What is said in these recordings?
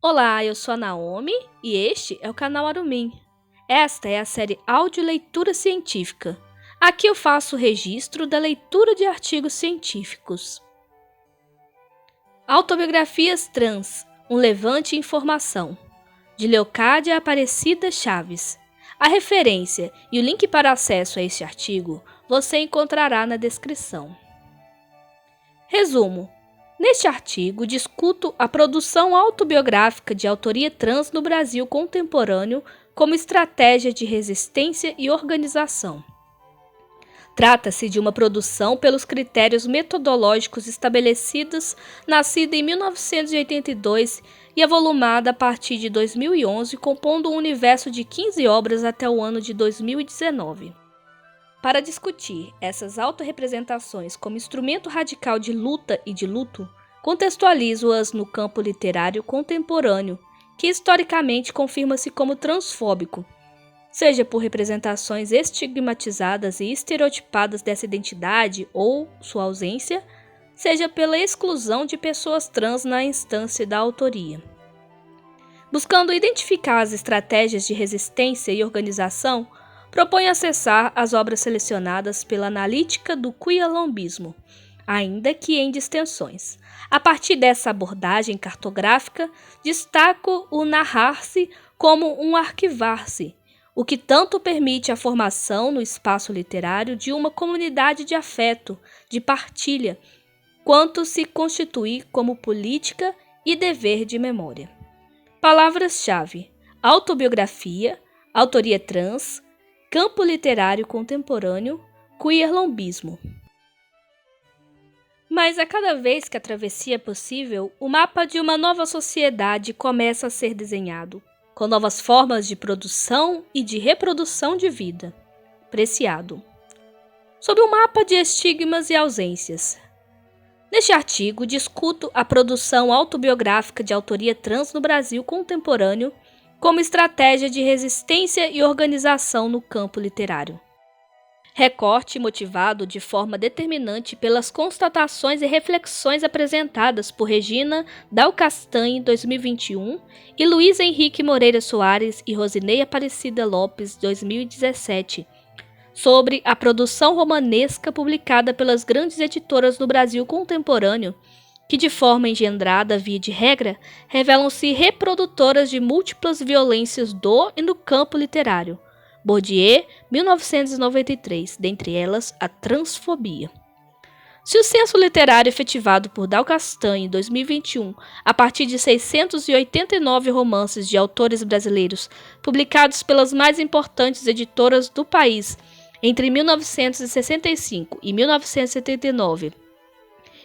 Olá, eu sou a Naomi e este é o canal Arumim. Esta é a série Áudio Leitura Científica. Aqui eu faço o registro da leitura de artigos científicos. Autobiografias Trans, um levante informação, de Leocádia Aparecida Chaves. A referência e o link para acesso a este artigo você encontrará na descrição. Resumo. Neste artigo, discuto a produção autobiográfica de autoria trans no Brasil contemporâneo como estratégia de resistência e organização. Trata-se de uma produção pelos critérios metodológicos estabelecidos, nascida em 1982 e avolumada a partir de 2011, compondo um universo de 15 obras até o ano de 2019. Para discutir essas autorrepresentações como instrumento radical de luta e de luto, contextualizo-as no campo literário contemporâneo, que historicamente confirma-se como transfóbico, seja por representações estigmatizadas e estereotipadas dessa identidade ou sua ausência, seja pela exclusão de pessoas trans na instância da autoria. Buscando identificar as estratégias de resistência e organização, propõe acessar as obras selecionadas pela analítica do quilombismo, ainda que em distensões. A partir dessa abordagem cartográfica, destaco o narrar-se como um arquivar-se, o que tanto permite a formação no espaço literário de uma comunidade de afeto, de partilha, quanto se constituir como política e dever de memória. Palavras-chave: autobiografia, autoria trans, campo literário contemporâneo, queerlombismo. Mas a cada vez que a travessia é possível, o mapa de uma nova sociedade começa a ser desenhado, com novas formas de produção e de reprodução de vida. Preciado. Sob um mapa de estigmas e ausências. Neste artigo, discuto a produção autobiográfica de autoria trans no Brasil contemporâneo como estratégia de resistência e organização no campo literário. Recorte motivado de forma determinante pelas constatações e reflexões apresentadas por Regina Dal Castanho em 2021 e Luiz Henrique Moreira Soares e Rosinei Aparecida Lopes 2017, sobre a produção romanesca publicada pelas grandes editoras no Brasil contemporâneo, que de forma engendrada via de regra, revelam-se reprodutoras de múltiplas violências do e no campo literário. Bourdieu, 1993, dentre elas a transfobia. Se o censo literário efetivado por Dal Castanho em 2021, a partir de 689 romances de autores brasileiros publicados pelas mais importantes editoras do país entre 1965 e 1979,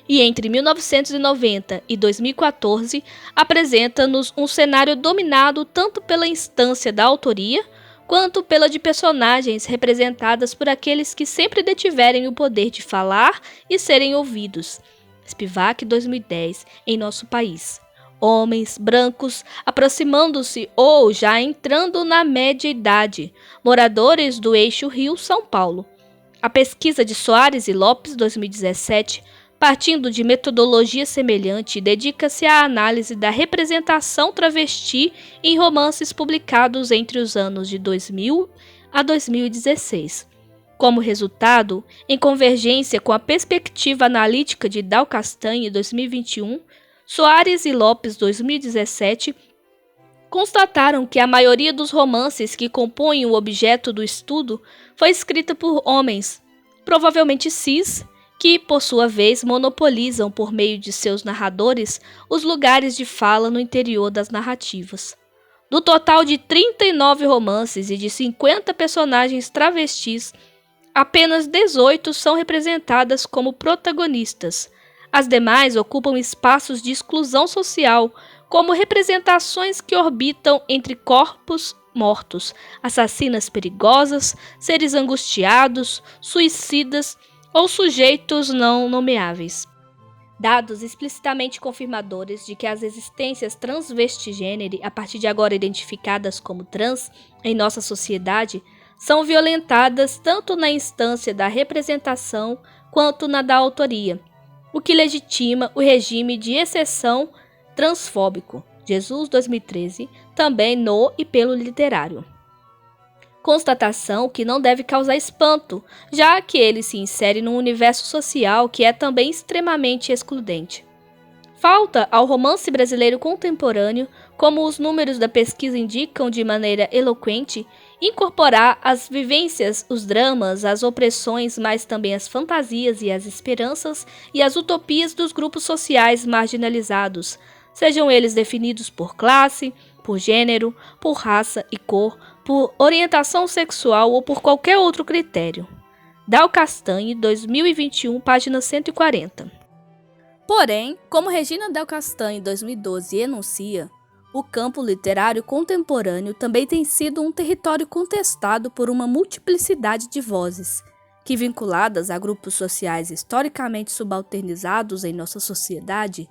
e entre 1990 e 2014, apresenta-nos um cenário dominado tanto pela instância da autoria, quanto pela de personagens representadas por aqueles que sempre detiverem o poder de falar e serem ouvidos. Spivak, 2010, em nosso país. Homens brancos aproximando-se ou já entrando na média idade, moradores do eixo Rio-São Paulo. A pesquisa de Soares e Lopes, 2017, partindo de metodologia semelhante, dedica-se à análise da representação travesti em romances publicados entre os anos de 2000 a 2016. Como resultado, em convergência com a perspectiva analítica de Dal Castanho 2021, Soares e Lopes 2017 constataram que a maioria dos romances que compõem o objeto do estudo foi escrita por homens, provavelmente cis, que, por sua vez, monopolizam por meio de seus narradores os lugares de fala no interior das narrativas. Do total de 39 romances e de 50 personagens travestis, apenas 18 são representadas como protagonistas. As demais ocupam espaços de exclusão social, como representações que orbitam entre corpos mortos, assassinas perigosas, seres angustiados, suicidas ou sujeitos não nomeáveis. Dados explicitamente confirmadores de que as existências transvestigênere, a partir de agora identificadas como trans em nossa sociedade, são violentadas tanto na instância da representação quanto na da autoria, o que legitima o regime de exceção transfóbico. Jesus 2013, também no e pelo literário. Constatação que não deve causar espanto, já que ele se insere num universo social que é também extremamente excludente. Falta ao romance brasileiro contemporâneo, como os números da pesquisa indicam de maneira eloquente, incorporar as vivências, os dramas, as opressões, mas também as fantasias e as esperanças e as utopias dos grupos sociais marginalizados, sejam eles definidos por classe, por gênero, por raça e cor, por orientação sexual ou por qualquer outro critério. Dal Castanhe, 2021, página 140. Porém, como Regina Del Castanhe, 2012, enuncia, o campo literário contemporâneo também tem sido um território contestado por uma multiplicidade de vozes, que, vinculadas a grupos sociais historicamente subalternizados em nossa sociedade,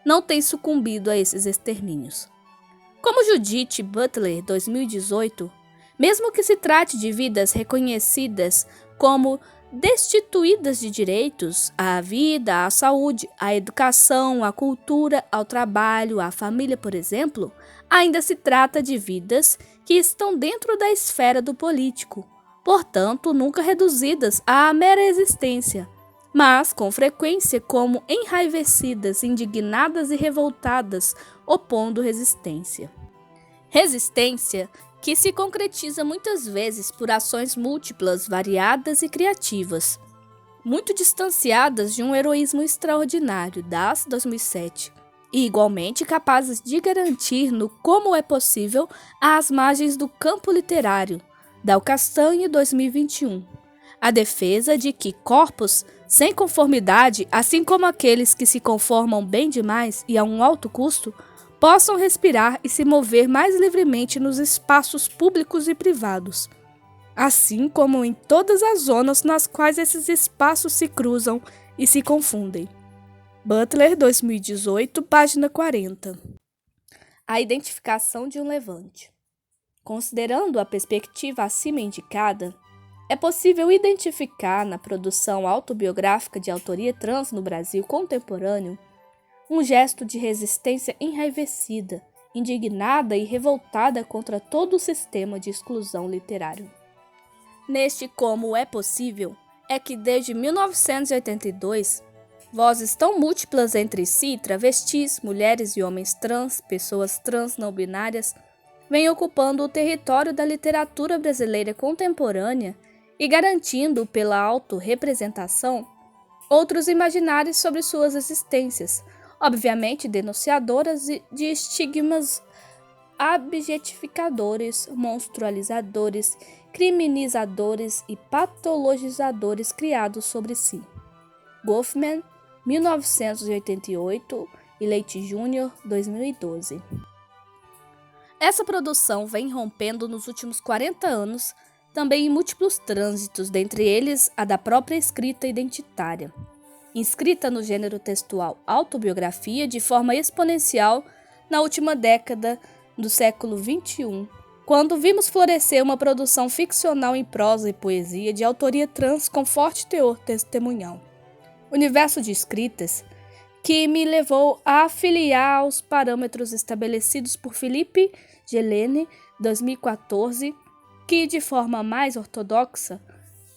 não têm sucumbido a esses extermínios. Como Judith Butler, 2018, mesmo que se trate de vidas reconhecidas como destituídas de direitos à vida, à saúde, à educação, à cultura, ao trabalho, à família, por exemplo, ainda se trata de vidas que estão dentro da esfera do político, portanto, nunca reduzidas à mera existência, mas com frequência como enraivecidas, indignadas e revoltadas, opondo resistência. Resistência que se concretiza muitas vezes por ações múltiplas, variadas e criativas, muito distanciadas de um heroísmo extraordinário das 2007, e igualmente capazes de garantir no como é possível às margens do campo literário, Dal Castanhe 2021, a defesa de que corpos sem conformidade, assim como aqueles que se conformam bem demais e a um alto custo, possam respirar e se mover mais livremente nos espaços públicos e privados, assim como em todas as zonas nas quais esses espaços se cruzam e se confundem. Butler, 2018, página 40. A identificação de um levante. Considerando a perspectiva acima indicada, é possível identificar na produção autobiográfica de autoria trans no Brasil contemporâneo um gesto de resistência enraivecida, indignada e revoltada contra todo o sistema de exclusão literário. Neste como é possível, é que desde 1982, vozes tão múltiplas entre si, travestis, mulheres e homens trans, pessoas trans não binárias, vêm ocupando o território da literatura brasileira contemporânea e garantindo, pela autorrepresentação, outros imaginários sobre suas existências, obviamente denunciadoras de estigmas objetificadores, monstrualizadores, criminalizadores e patologizadores criados sobre si. Goffman, 1988, e Leite Júnior, 2012. Essa produção vem rompendo nos últimos 40 anos, também em múltiplos trânsitos, dentre eles a da própria escrita identitária, inscrita no gênero textual autobiografia de forma exponencial na última década do século XXI, quando vimos florescer uma produção ficcional em prosa e poesia de autoria trans com forte teor testemunhal. Universo de escritas que me levou a afiliar aos parâmetros estabelecidos por Felipe Gelene, 2014, que, de forma mais ortodoxa,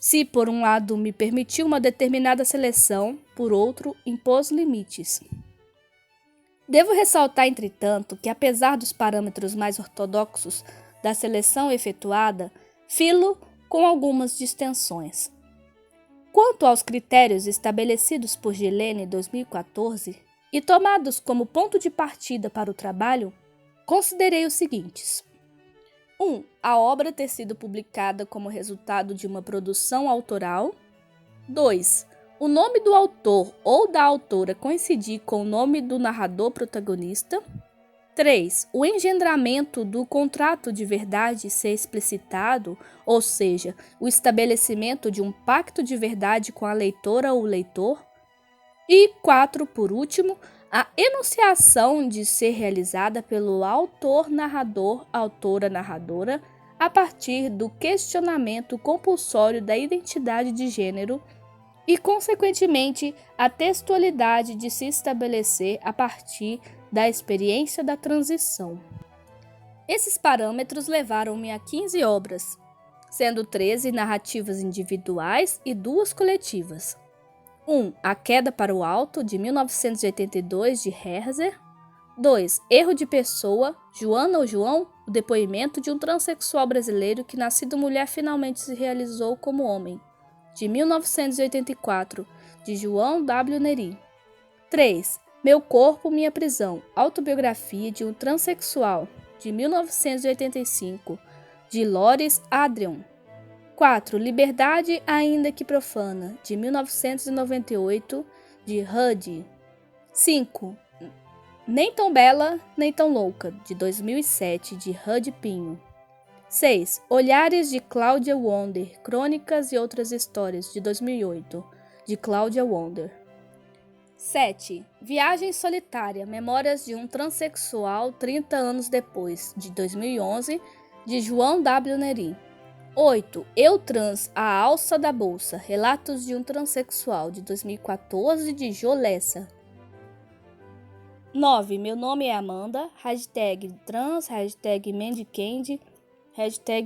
se por um lado me permitiu uma determinada seleção, por outro impôs limites. Devo ressaltar, entretanto, que apesar dos parâmetros mais ortodoxos da seleção efetuada, filo com algumas distensões. Quanto aos critérios estabelecidos por Gelene em 2014 e tomados como ponto de partida para o trabalho, considerei os seguintes. 1. A obra ter sido publicada como resultado de uma produção autoral. 2. O nome do autor ou da autora coincidir com o nome do narrador protagonista. 3. O engendramento do contrato de verdade ser explicitado, ou seja, o estabelecimento de um pacto de verdade com a leitora ou leitor. E 4. Por último, a enunciação de ser realizada pelo autor-narrador, autora-narradora, a partir do questionamento compulsório da identidade de gênero e, consequentemente, a textualidade de se estabelecer a partir da experiência da transição. Esses parâmetros levaram-me a 15 obras, sendo 13 narrativas individuais e 2 coletivas. 1. A Queda para o Alto, de 1982, de Herzler. 2. Erro de Pessoa, Joana ou João, o depoimento de um transexual brasileiro que, nascido mulher, finalmente se realizou como homem, de 1984, de João W. Neri. 3. Meu Corpo, Minha Prisão, autobiografia de um transexual, de 1985, de Loris Adrian. 4. Liberdade, ainda que profana, de 1998, de Hud. 5. Nem Tão Bela, Nem Tão Louca, de 2007, de Hud Pinho. 6. Olhares, de Cláudia Wonder, Crônicas e Outras Histórias, de 2008, de Cláudia Wonder. 7. Viagem Solitária, Memórias de um Transsexual 30 anos depois, de 2011, de João W. Neri. 8. Eu Trans, A Alça da Bolsa, Relatos de um Transsexual, de 2014, de Jolessa. 9. Meu Nome é Amanda, #trans, #mandycandy,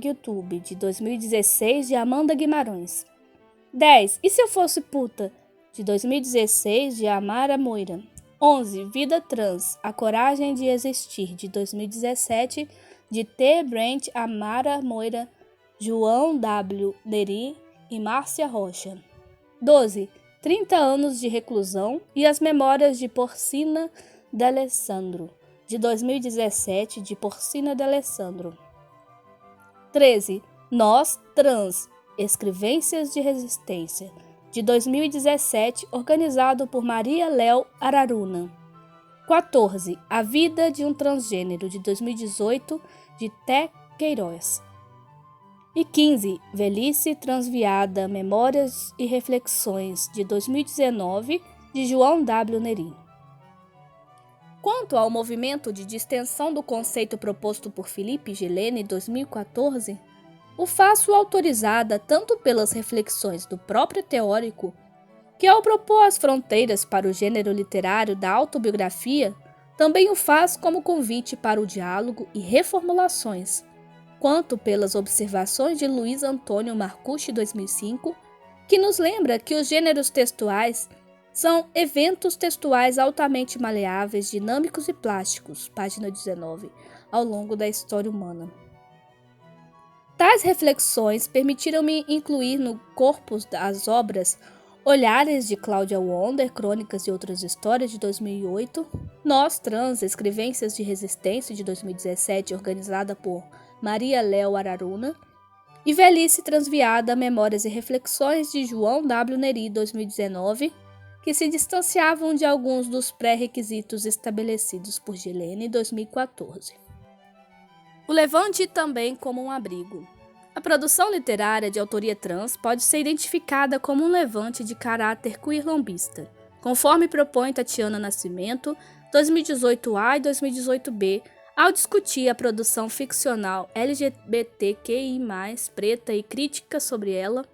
#YouTube, de 2016, de Amanda Guimarães. 10. E Se Eu Fosse Puta, de 2016, de Amara Moira. 11. Vida Trans, A Coragem de Existir, de 2017, de T. Brent, Amara Moira, João W. Neri e Márcia Rocha. 12. 30 anos de reclusão e as memórias de Porcina D'Alessandro, de 2017, de Porcina D'Alessandro. 13. Nós, Trans, Escrevências de Resistência, de 2017, organizado por Maria Léo Araruna. 14. A Vida de um Transgênero, de 2018, de Té Queiroz. E 15. Velhice Transviada, Memórias e Reflexões, de 2019, de João W. Neri. Quanto ao movimento de distensão do conceito proposto por Felipe Gilene em 2014, o faço autorizada tanto pelas reflexões do próprio teórico, que ao propor as fronteiras para o gênero literário da autobiografia, também o faz como convite para o diálogo e reformulações, quanto pelas observações de Luiz Antônio Marcucci, 2005, que nos lembra que os gêneros textuais são eventos textuais altamente maleáveis, dinâmicos e plásticos, página 19, ao longo da história humana. Tais reflexões permitiram-me incluir no corpus das obras Olhares, de Cláudia Wonder, Crônicas e Outras Histórias, de 2008, Nós Trans, Escrevências de Resistência, de 2017, organizada por Maria Léo Araruna, e Velhice Transviada, Memórias e Reflexões, de João W. Neri, 2019, que se distanciavam de alguns dos pré-requisitos estabelecidos por Gilene, 2014. O levante também como um abrigo. A produção literária de autoria trans pode ser identificada como um levante de caráter queerlombista, conforme propõe Tatiana Nascimento, 2018A e 2018B, ao discutir a produção ficcional LGBTQI+, preta e crítica sobre ela,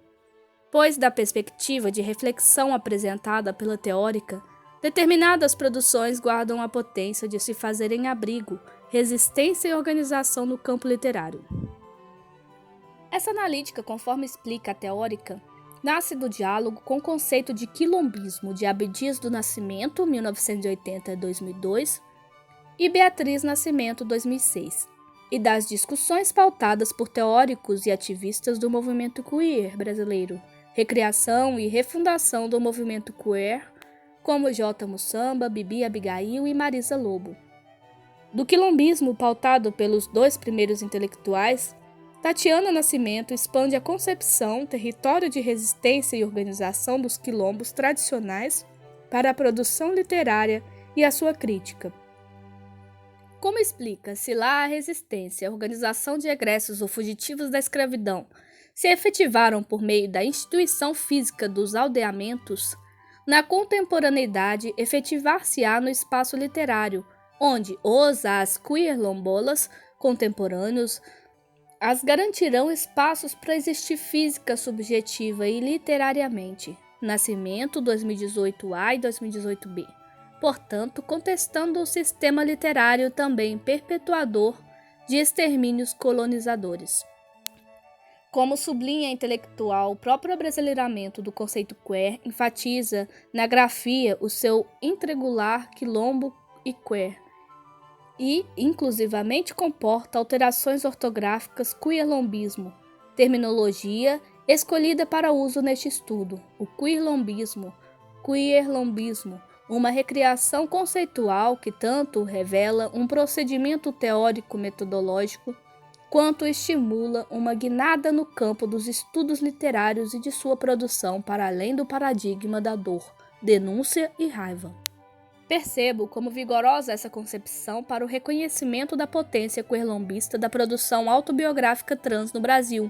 pois, da perspectiva de reflexão apresentada pela teórica, determinadas produções guardam a potência de se fazerem abrigo, resistência e organização no campo literário. Essa analítica, conforme explica a teórica, nasce do diálogo com o conceito de quilombismo de Abdias do Nascimento, 1980-2002, e Beatriz Nascimento, 2006, e das discussões pautadas por teóricos e ativistas do movimento queer brasileiro, recriação e refundação do movimento queer, como J. Mussamba, Bibi Abigail e Marisa Lobo. Do quilombismo pautado pelos dois primeiros intelectuais, Tatiana Nascimento expande a concepção, território de resistência e organização dos quilombos tradicionais para a produção literária e a sua crítica. Como explica, se lá a resistência, a organização de egressos ou fugitivos da escravidão se efetivaram por meio da instituição física dos aldeamentos, na contemporaneidade efetivar-se-á no espaço literário, onde as queerlombolas contemporâneos as garantirão espaços para existir física, subjetiva e literariamente. Nascimento, 2018A e 2018B. portanto, contestando o sistema literário também perpetuador de extermínios colonizadores. Como sublinha a intelectual, o próprio abrasileiramento do conceito queer enfatiza na grafia o seu irregular quilombo e queer, e, inclusivamente, comporta alterações ortográficas queerlombismo, terminologia escolhida para uso neste estudo, o queerlombismo, uma recriação conceitual que tanto revela um procedimento teórico-metodológico quanto estimula uma guinada no campo dos estudos literários e de sua produção para além do paradigma da dor, denúncia e raiva. Percebo como vigorosa essa concepção para o reconhecimento da potência queerlombista da produção autobiográfica trans no Brasil,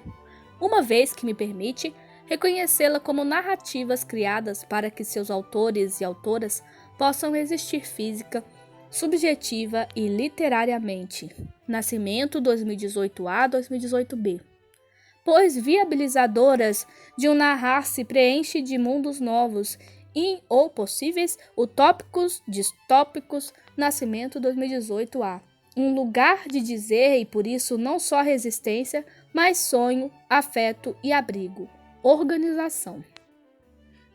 uma vez que me permite reconhecê-la como narrativas criadas para que seus autores e autoras possam existir física, subjetiva e literariamente. Nascimento 2018A-2018B. Pois viabilizadoras de um narrar-se preenche de mundos novos e ou possíveis, utópicos, distópicos. Nascimento 2018A. Um lugar de dizer e por isso não só resistência, mas sonho, afeto e abrigo. Organização.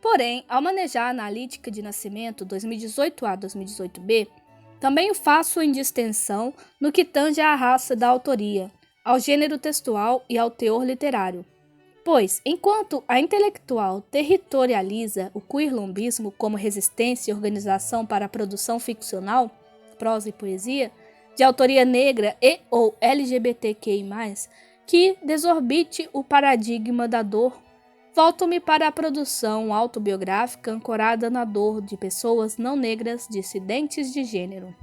Porém, ao manejar a analítica de Nascimento 2018A-2018B, também o faço em distensão no que tange à raça da autoria, ao gênero textual e ao teor literário. Pois, enquanto a intelectual territorializa o queerlombismo como resistência e organização para a produção ficcional, prosa e poesia, de autoria negra e ou LGBTQI+, que desorbite o paradigma da dor, volto-me para a produção autobiográfica ancorada na dor de pessoas não negras dissidentes de gênero.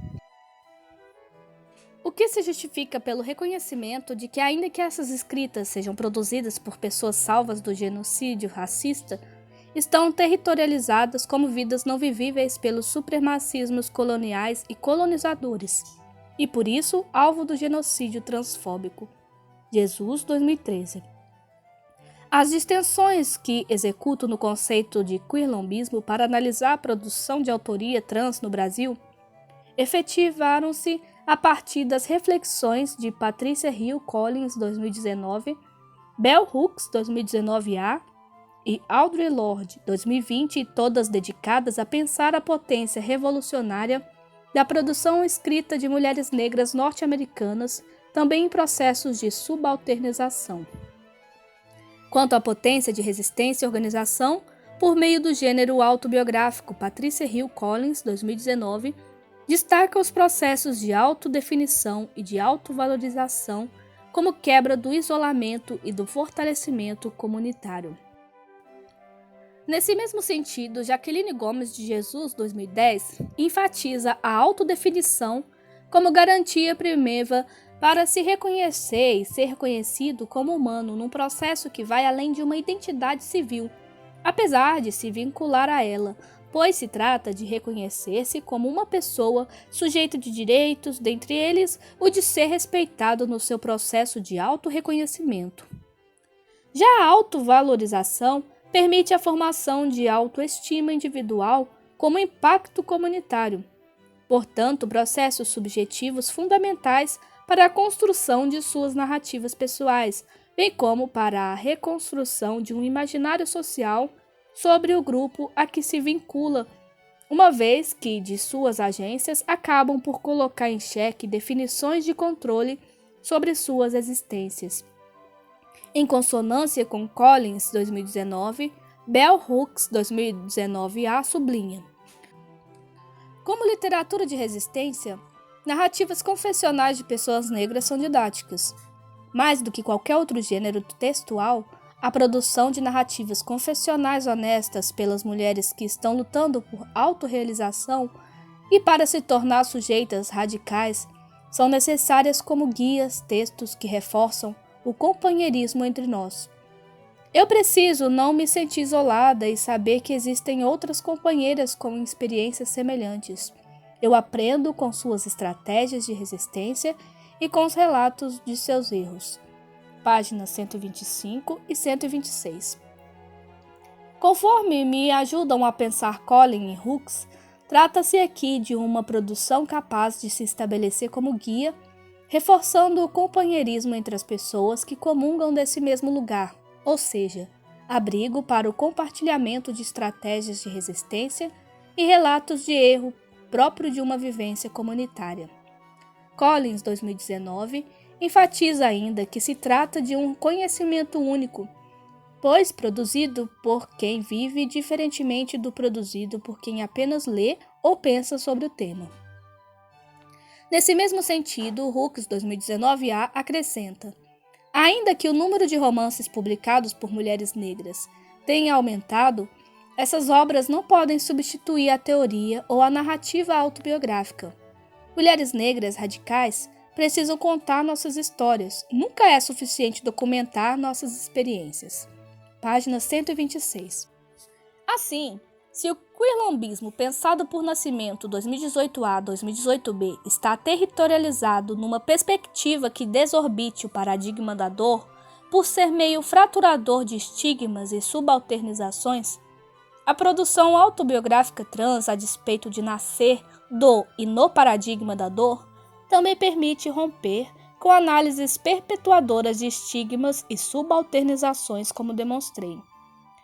O que se justifica pelo reconhecimento de que, ainda que essas escritas sejam produzidas por pessoas salvas do genocídio racista, estão territorializadas como vidas não vivíveis pelos supremacismos coloniais e colonizadores, e por isso alvo do genocídio transfóbico. Jesus, 2013. As distensões que executo no conceito de queerlombismo para analisar a produção de autoria trans no Brasil efetivaram-se a partir das reflexões de Patricia Hill Collins, 2019, Bell Hooks, 2019A, e Audre Lorde, 2020, todas dedicadas a pensar a potência revolucionária da produção escrita de mulheres negras norte-americanas, também em processos de subalternização. Quanto à potência de resistência e organização, por meio do gênero autobiográfico, Patricia Hill Collins, 2019, destaca os processos de autodefinição e de autovalorização como quebra do isolamento e do fortalecimento comunitário. Nesse mesmo sentido, Jaqueline Gomes de Jesus, 2010, enfatiza a autodefinição como garantia primeva para se reconhecer e ser reconhecido como humano num processo que vai além de uma identidade civil, apesar de se vincular a ela, pois se trata de reconhecer-se como uma pessoa sujeita de direitos, dentre eles o de ser respeitado no seu processo de autorreconhecimento. Já a autovalorização permite a formação de autoestima individual como impacto comunitário, portanto, processos subjetivos fundamentais para a construção de suas narrativas pessoais, bem como para a reconstrução de um imaginário social sobre o grupo a que se vincula, uma vez que de suas agências acabam por colocar em xeque definições de controle sobre suas existências. Em consonância com Collins, 2019, Bell Hooks, 2019A, sublinha: como literatura de resistência, narrativas confessionais de pessoas negras são didáticas. Mais do que qualquer outro gênero textual, a produção de narrativas confessionais honestas pelas mulheres que estão lutando por autorrealização e para se tornar sujeitas radicais são necessárias como guias, textos que reforçam o companheirismo entre nós. Eu preciso não me sentir isolada e saber que existem outras companheiras com experiências semelhantes. Eu aprendo com suas estratégias de resistência e com os relatos de seus erros. Páginas 125 e 126. Conforme me ajudam a pensar Collins e Hooks, Trata-se aqui de uma produção capaz de se estabelecer como guia, reforçando o companheirismo entre as pessoas que comungam desse mesmo lugar, ou seja, abrigo para o compartilhamento de estratégias de resistência e relatos de erro próprio de uma vivência comunitária. Collins, 2019, enfatiza ainda que se trata de um conhecimento único, pois produzido por quem vive diferentemente do produzido por quem apenas lê ou pensa sobre o tema. Nesse mesmo sentido, Hooks, 2019a, acrescenta: ainda que o número de romances publicados por mulheres negras tenha aumentado, essas obras não podem substituir a teoria ou a narrativa autobiográfica. Mulheres negras radicais precisam contar nossas histórias. Nunca é suficiente documentar nossas experiências. Página 126. Assim, se o queerlombismo pensado por Nascimento 2018A-2018B está territorializado numa perspectiva que desorbite o paradigma da dor, por ser meio fraturador de estigmas e subalternizações, a produção autobiográfica trans, a despeito de nascer do e no paradigma da dor, também permite romper com análises perpetuadoras de estigmas e subalternizações, como demonstrei.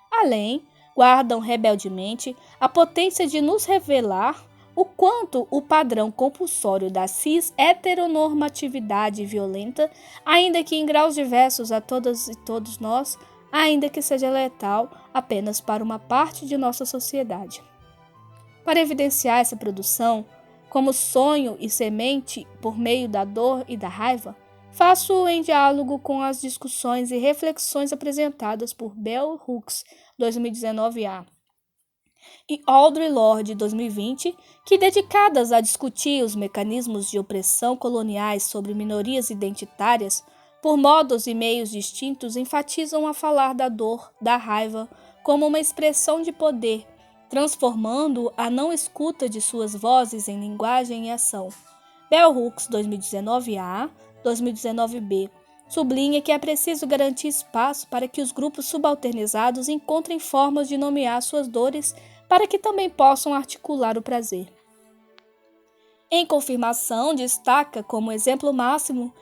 Além, guardam rebeldemente a potência de nos revelar o quanto o padrão compulsório da cis-heteronormatividade violenta, ainda que em graus diversos a todas e todos nós, ainda que seja letal apenas para uma parte de nossa sociedade. Para evidenciar essa produção, como sonho e semente por meio da dor e da raiva, faço em diálogo com as discussões e reflexões apresentadas por Bell Hooks, 2019a, e Audre Lorde, 2020, que, dedicadas a discutir os mecanismos de opressão coloniais sobre minorias identitárias, por modos e meios distintos, enfatizam a falar da dor, da raiva, como uma expressão de poder, transformando a não escuta de suas vozes em linguagem e ação. Bell Hooks, 2019a, 2019b, sublinha que é preciso garantir espaço para que os grupos subalternizados encontrem formas de nomear suas dores para que também possam articular o prazer. Em confirmação, destaca como exemplo máximo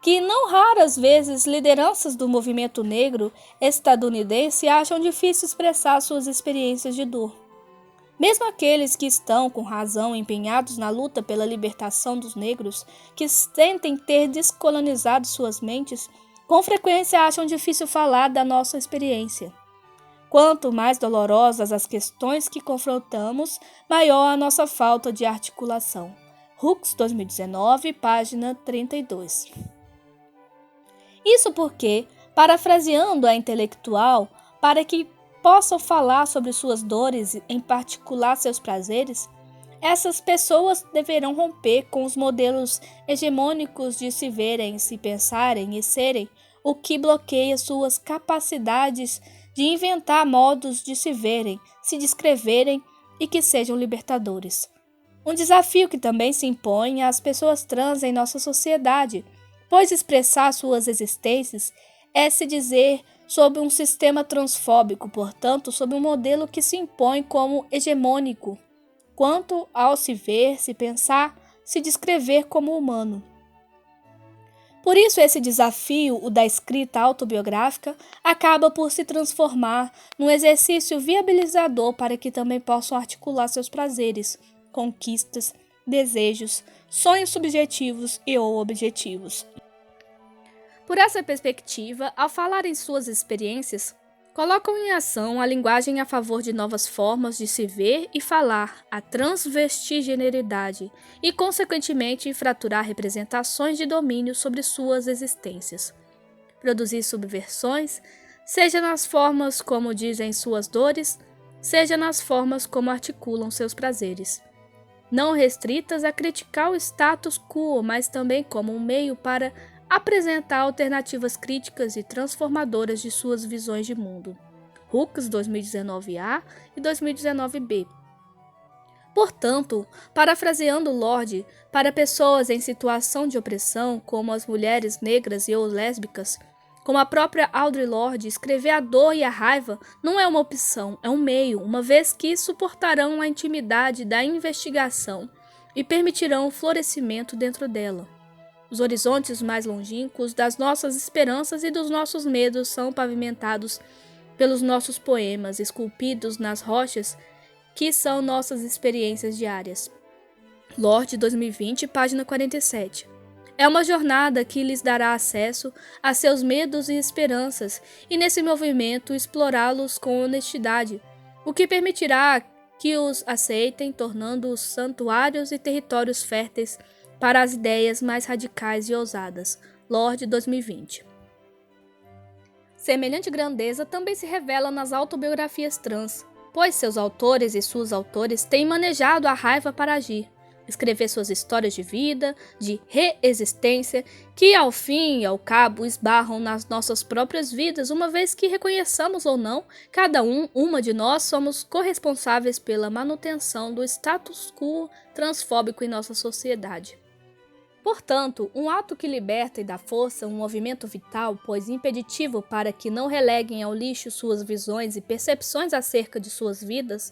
que não raras vezes lideranças do movimento negro estadunidense acham difícil expressar suas experiências de dor. Mesmo aqueles que estão, com razão, empenhados na luta pela libertação dos negros, que sentem ter descolonizado suas mentes, com frequência acham difícil falar da nossa experiência. Quanto mais dolorosas as questões que confrontamos, maior a nossa falta de articulação. Hooks, 2019, página 32. Isso porque, parafraseando a intelectual, para que possam falar sobre suas dores, em particular seus prazeres, essas pessoas deverão romper com os modelos hegemônicos de se verem, se pensarem e serem, o que bloqueia suas capacidades de inventar modos de se verem, se descreverem e que sejam libertadores. Um desafio que também se impõe às pessoas trans em nossa sociedade, pois expressar suas existências é se dizer sob um sistema transfóbico, portanto, sob um modelo que se impõe como hegemônico, quanto ao se ver, se pensar, se descrever como humano. Por isso, esse desafio, o da escrita autobiográfica, acaba por se transformar num exercício viabilizador para que também possam articular seus prazeres, conquistas, desejos, sonhos subjetivos e ou objetivos. Por essa perspectiva, ao falar em suas experiências, colocam em ação a linguagem a favor de novas formas de se ver e falar, a transvestigeneridade e, consequentemente, fraturar representações de domínio sobre suas existências. Produzir subversões, seja nas formas como dizem suas dores, seja nas formas como articulam seus prazeres. Não restritas a criticar o status quo, mas também como um meio para apresentar alternativas críticas e transformadoras de suas visões de mundo. Hooks, 2019a e 2019b. Portanto, parafraseando Lorde, para pessoas em situação de opressão, como as mulheres negras e ou lésbicas, Como a própria Audre Lorde, escrever a dor e a raiva não é uma opção, é um meio, uma vez que suportarão a intimidade da investigação e permitirão o florescimento dentro dela. Os horizontes mais longínquos das nossas esperanças e dos nossos medos são pavimentados pelos nossos poemas, esculpidos nas rochas que são nossas experiências diárias. Lorde 2020, página 47. É uma jornada que lhes dará acesso a seus medos e esperanças e nesse movimento explorá-los com honestidade, o que permitirá que os aceitem, tornando-os santuários e territórios férteis para as ideias mais radicais e ousadas. Lorde 2020. Semelhante grandeza também se revela nas autobiografias trans, pois seus autores e suas autores têm manejado a raiva para agir, escrever suas histórias de vida, de reexistência, que ao fim e ao cabo esbarram nas nossas próprias vidas, uma vez que reconheçamos ou não, cada uma de nós somos corresponsáveis pela manutenção do status quo transfóbico em nossa sociedade. Portanto, um ato que liberta e dá força, um movimento vital, pois impeditivo para que não releguem ao lixo suas visões e percepções acerca de suas vidas,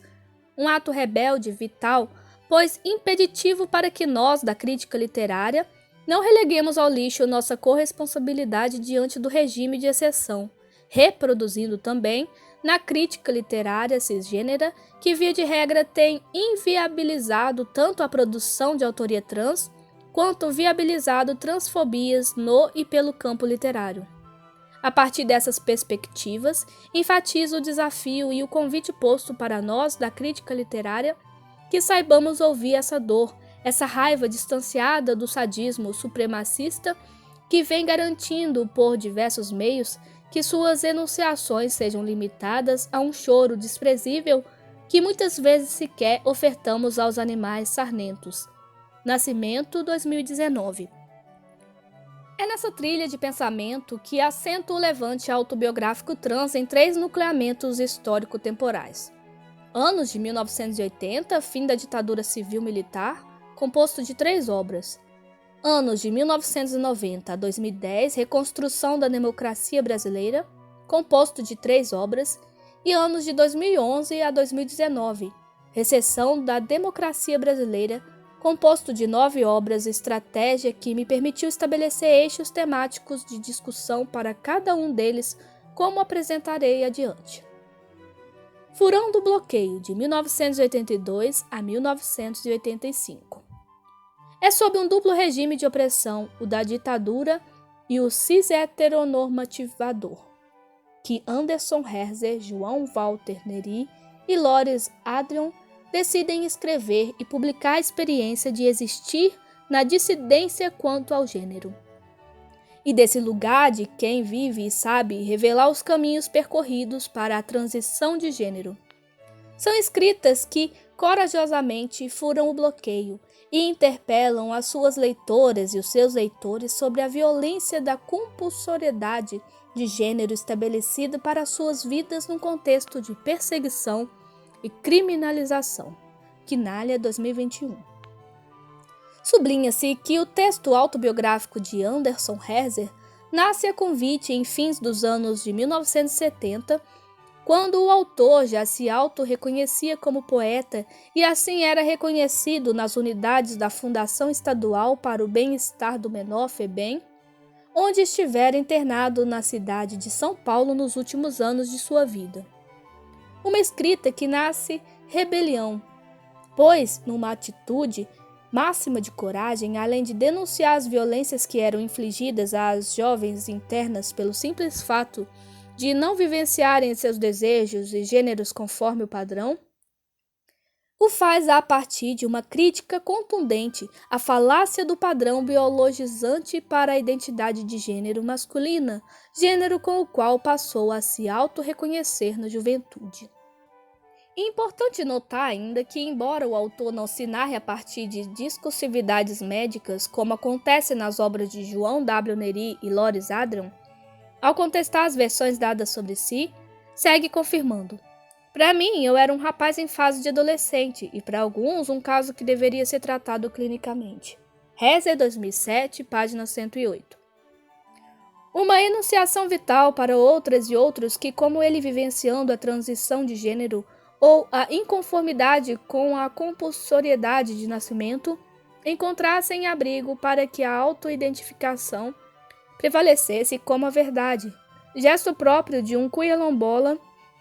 um ato rebelde, vital, pois impeditivo para que nós, da crítica literária, não releguemos ao lixo nossa corresponsabilidade diante do regime de exceção, reproduzindo também, na crítica literária cisgênera, que via de regra tem inviabilizado tanto a produção de autoria trans, quanto viabilizado transfobias no e pelo campo literário. A partir dessas perspectivas, enfatizo o desafio e o convite posto para nós, da crítica literária, que saibamos ouvir essa dor, essa raiva distanciada do sadismo supremacista que vem garantindo, por diversos meios, que suas enunciações sejam limitadas a um choro desprezível que muitas vezes sequer ofertamos aos animais sarnentos. Nascimento 2019. É nessa trilha de pensamento que assenta o levante autobiográfico trans em 3 nucleamentos histórico-temporais. Anos de 1980, fim da ditadura civil-militar, composto de 3 obras. Anos de 1990 a 2010, reconstrução da democracia brasileira, composto de 3 obras. E anos de 2011 a 2019, recessão da democracia brasileira, composto de 9 obras, estratégia que me permitiu estabelecer eixos temáticos de discussão para cada um deles, como apresentarei adiante. Furão do Bloqueio, de 1982 a 1985. É sob um duplo regime de opressão, o da ditadura e o cis-heteronormativador, que Anderson Herzer, João Walter Neri e Lores Adrian decidem escrever e publicar a experiência de existir na dissidência quanto ao gênero. E desse lugar de quem vive e sabe revelar os caminhos percorridos para a transição de gênero. São escritas que corajosamente furam o bloqueio e interpelam as suas leitoras e os seus leitores sobre a violência da compulsoriedade de gênero estabelecida para suas vidas num contexto de perseguição e criminalização. Quinalha 2021. Sublinha-se que o texto autobiográfico de Anderson Herzer nasce a convite em fins dos anos de 1970, quando o autor já se auto-reconhecia como poeta e assim era reconhecido nas unidades da Fundação Estadual para o Bem-Estar do Menor, FEBEM, onde estivera internado na cidade de São Paulo nos últimos anos de sua vida. Uma escrita que nasce rebelião, pois, numa atitude máxima de coragem, além de denunciar as violências que eram infligidas às jovens internas pelo simples fato de não vivenciarem seus desejos e gêneros conforme o padrão, o faz a partir de uma crítica contundente à falácia do padrão biologizante para a identidade de gênero masculina, gênero com o qual passou a se auto-reconhecer na juventude. Importante notar ainda que, embora o autor não se narre a partir de discursividades médicas, como acontece nas obras de João W. Neri e Lores Adrian, ao contestar as versões dadas sobre si, segue confirmando: para mim, eu era um rapaz em fase de adolescente e, para alguns, um caso que deveria ser tratado clinicamente. Herzer 2007, página 108. Uma enunciação vital para outras e outros que, como ele vivenciando a transição de gênero ou a inconformidade com a compulsoriedade de nascimento, encontrassem abrigo para que a autoidentificação prevalecesse como a verdade, gesto próprio de um quilombola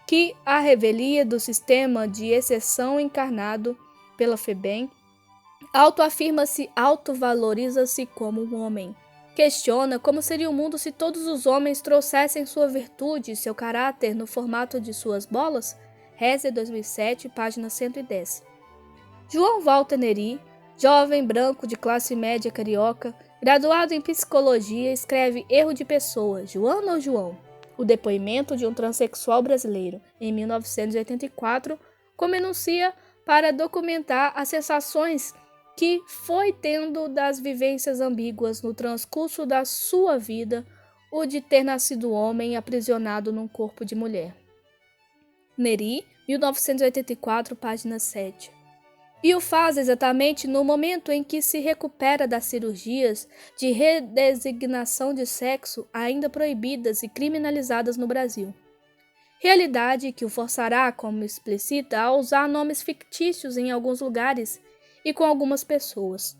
que, à revelia do sistema de exceção encarnado pela FEBEM, autoafirma-se, autovaloriza-se como um homem. Questiona como seria o mundo se todos os homens trouxessem sua virtude e seu caráter no formato de suas bolas? Reze 2007, página 110. João Walter Neri, jovem branco de classe média carioca, graduado em psicologia, escreve Erro de Pessoa, Joana ou João? O depoimento de um transexual brasileiro, em 1984, como enuncia para documentar as sensações que foi tendo das vivências ambíguas no transcurso da sua vida, o de ter nascido homem aprisionado num corpo de mulher. Neri, 1984, página 7. E o faz exatamente no momento em que se recupera das cirurgias de redesignação de sexo ainda proibidas e criminalizadas no Brasil. Realidade que o forçará, como explicita, a usar nomes fictícios em alguns lugares e com algumas pessoas.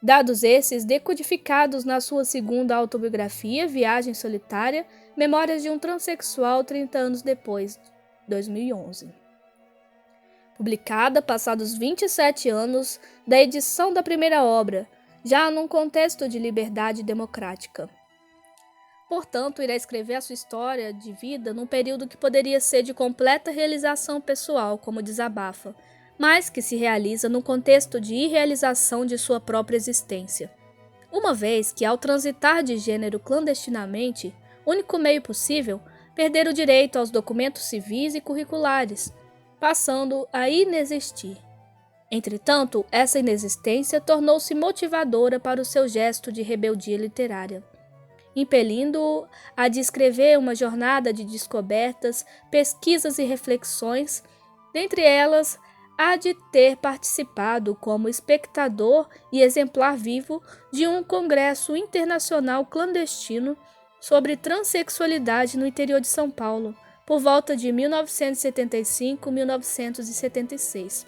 Dados esses decodificados na sua segunda autobiografia, Viagem Solitária, Memórias de um Transsexual 30 anos depois, 2011. Publicada passados 27 anos da edição da primeira obra, já num contexto de liberdade democrática. Portanto, irá escrever a sua história de vida num período que poderia ser de completa realização pessoal, como desabafa, mas que se realiza no contexto de irrealização de sua própria existência. Uma vez que, ao transitar de gênero clandestinamente, único meio possível, perder o direito aos documentos civis e curriculares, passando a inexistir. Entretanto, essa inexistência tornou-se motivadora para o seu gesto de rebeldia literária, impelindo-o a descrever uma jornada de descobertas, pesquisas e reflexões, dentre elas há de ter participado como espectador e exemplar vivo de um congresso internacional clandestino sobre transexualidade no interior de São Paulo, por volta de 1975-1976,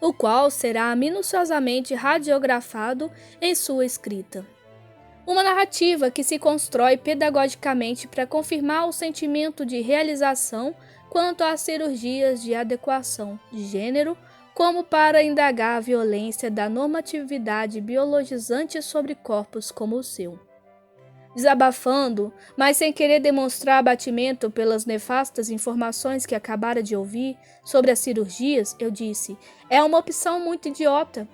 o qual será minuciosamente radiografado em sua escrita. Uma narrativa que se constrói pedagogicamente para confirmar o sentimento de realização quanto às cirurgias de adequação de gênero, como para indagar a violência da normatividade biologizante sobre corpos como o seu. Desabafando, mas sem querer demonstrar abatimento pelas nefastas informações que acabara de ouvir sobre as cirurgias, eu disse: é uma opção muito idiota.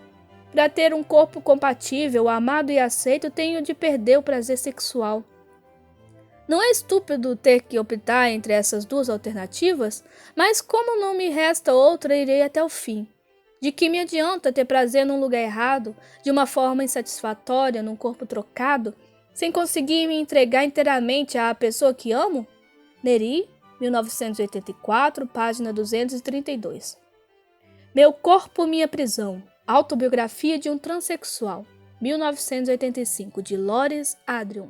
Para ter um corpo compatível, amado e aceito, tenho de perder o prazer sexual. Não é estúpido ter que optar entre essas duas alternativas, mas como não me resta outra, irei até o fim. De que me adianta ter prazer num lugar errado, de uma forma insatisfatória, num corpo trocado, sem conseguir me entregar inteiramente à pessoa que amo? Neri, 1984, página 232. Meu corpo, minha prisão. Autobiografia de um transexual, 1985, de Lores Adrian.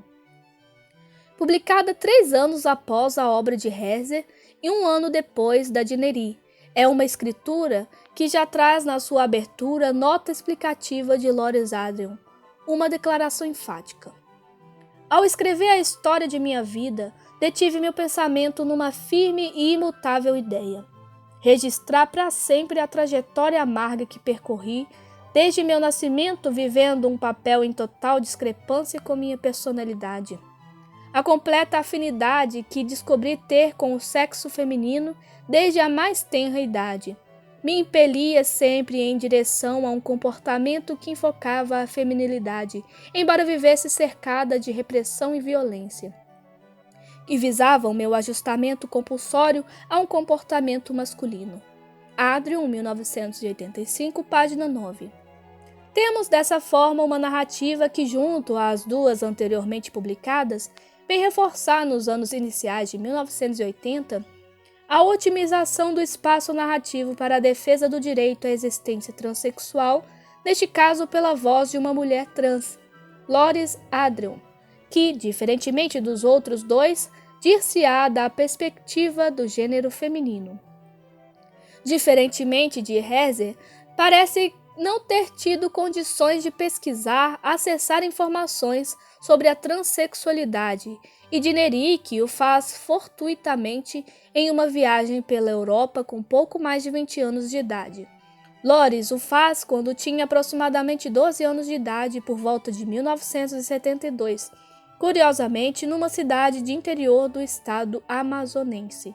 Publicada 3 anos após a obra de Herzer e 1 ano depois da de Neri, é uma escritura que já traz na sua abertura nota explicativa de Lores Adrian, uma declaração enfática. Ao escrever a história de minha vida, detive meu pensamento numa firme e imutável ideia: registrar para sempre a trajetória amarga que percorri, desde meu nascimento vivendo um papel em total discrepância com minha personalidade. A completa afinidade que descobri ter com o sexo feminino desde a mais tenra idade me impelia sempre em direção a um comportamento que enfocava a feminilidade, embora vivesse cercada de repressão e violência, e visava o meu ajustamento compulsório a um comportamento masculino. Adrian, 1985, página 9. Temos dessa forma uma narrativa que, junto às duas anteriormente publicadas, vem reforçar nos anos iniciais de 1980 a otimização do espaço narrativo para a defesa do direito à existência transexual, neste caso pela voz de uma mulher trans, Lores Adrian, que, diferentemente dos outros dois, dir-se-á da perspectiva do gênero feminino. Diferentemente de Herzl, parece não ter tido condições de pesquisar, acessar informações sobre a transexualidade, e de Neri, que o faz fortuitamente em uma viagem pela Europa com pouco mais de 20 anos de idade. Loris o faz quando tinha aproximadamente 12 anos de idade, por volta de 1972, curiosamente numa cidade de interior do estado amazonense.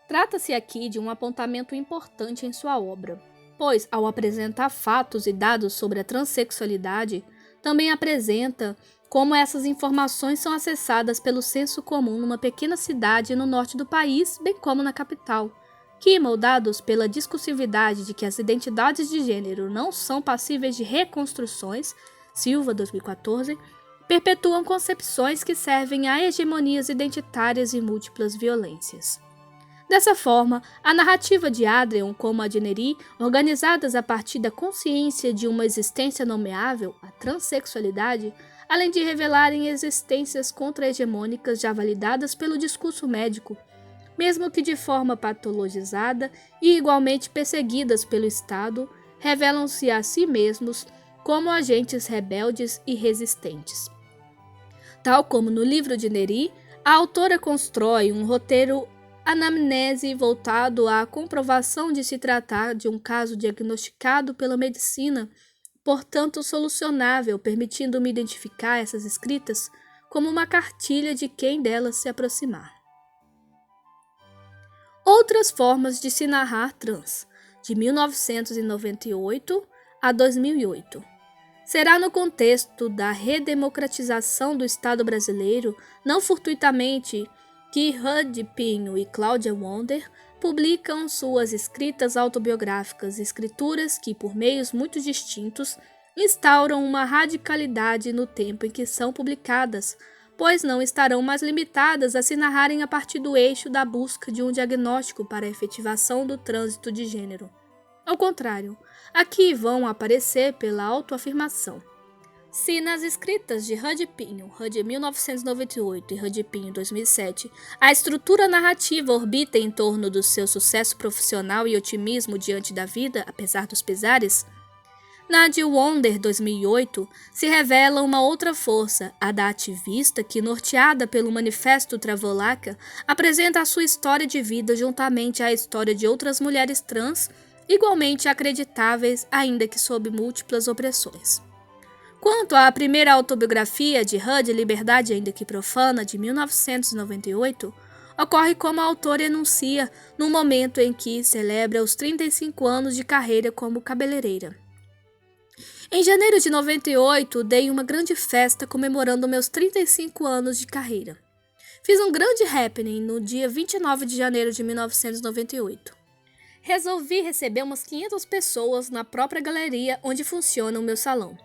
Trata-se aqui de um apontamento importante em sua obra, pois, ao apresentar fatos e dados sobre a transexualidade, também apresenta como essas informações são acessadas pelo senso comum numa pequena cidade no norte do país, bem como na capital, que, moldados pela discursividade de que as identidades de gênero não são passíveis de reconstruções, Silva, 2014, perpetuam concepções que servem a hegemonias identitárias e múltiplas violências. Dessa forma, a narrativa de Adrian como a de Neri, organizadas a partir da consciência de uma existência nomeável, a transexualidade, além de revelarem existências contra-hegemônicas já validadas pelo discurso médico, mesmo que de forma patologizada e igualmente perseguidas pelo Estado, revelam-se a si mesmos como agentes rebeldes e resistentes. Tal como no livro de Neri, a autora constrói um roteiro anamnese voltado à comprovação de se tratar de um caso diagnosticado pela medicina, portanto solucionável, permitindo-me identificar essas escritas como uma cartilha de quem delas se aproximar. Outras formas de se narrar trans, de 1998 a 2008. Será no contexto da redemocratização do Estado brasileiro, não fortuitamente, que Rudy Pinho e Cláudia Wonder publicam suas escritas autobiográficas, escrituras que, por meios muito distintos, instauram uma radicalidade no tempo em que são publicadas, pois não estarão mais limitadas a se narrarem a partir do eixo da busca de um diagnóstico para a efetivação do trânsito de gênero. Ao contrário, aqui vão aparecer pela autoafirmação. Se nas escritas de Rudy Pinho, Rudy 1998 e Rudy Pinho 2007, a estrutura narrativa orbita em torno do seu sucesso profissional e otimismo diante da vida, apesar dos pesares, na de Wonder 2008 se revela uma outra força, a da ativista que, norteada pelo Manifesto Travolaca, apresenta a sua história de vida juntamente à história de outras mulheres trans, igualmente acreditáveis, ainda que sob múltiplas opressões. Quanto à primeira autobiografia de Rudy, Liberdade Ainda Que Profana, de 1998, ocorre como a autora enuncia no momento em que celebra os 35 anos de carreira como cabeleireira. Em janeiro de 98, dei uma grande festa comemorando meus 35 anos de carreira. Fiz um grande happening no dia 29 de janeiro de 1998. Resolvi receber umas 500 pessoas na própria galeria onde funciona o meu salão.